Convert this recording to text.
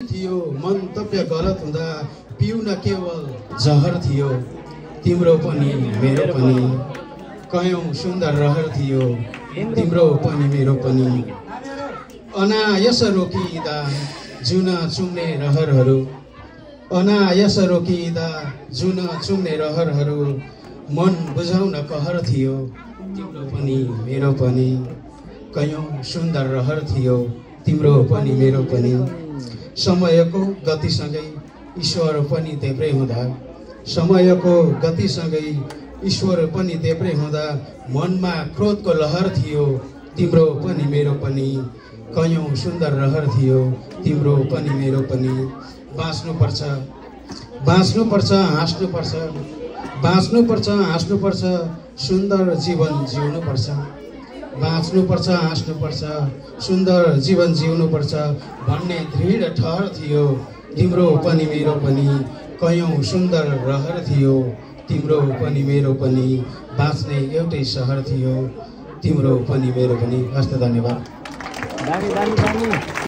थियो मन्तव्य गलत हुँदा पिउन केवल जहर थियो तिम्रो पनि मेरो पनि कयौं सुन्दर रहर थियो तिम्रो पनि मेरो पनि अनायस रोकिदा जुन चुम्ने रहरहरू अनायस रोकिदा जुन चुम्ने रहरहरू मन बुझाउन कहर थियो तिम्रो पनि मेरो पनि कयौं सुन्दर रहर थियो तिम्रो पनि मेरो पनि समयको गतिसँगै ईश्वर पनि देब्रै हुँदा समयको गतिसँगै ईश्वर पनि देब्रै हुँदा मनमा क्रोधको लहर थियो तिम्रो पनि मेरो पनि कयौं सुन्दर रहर थियो तिम्रो पनि मेरो पनि बाँच्नुपर्छ बाँच्नुपर्छ हाँस्नुपर्छ बाँच्नुपर्छ हाँस्नुपर्छ सुन्दर जीवन जिउनुपर्छ बाँच्नुपर्छ हाँस्नुपर्छ सुन्दर जीवन जिउनुपर्छ भन्ने दृढ ठहर थियो तिम्रो पनि मेरो पनि कयौं सुन्दर रहर थियो तिम्रो पनि मेरो पनि बाँच्ने एउटै सहर थियो तिम्रो पनि मेरो पनि हस्त धन्यवाद।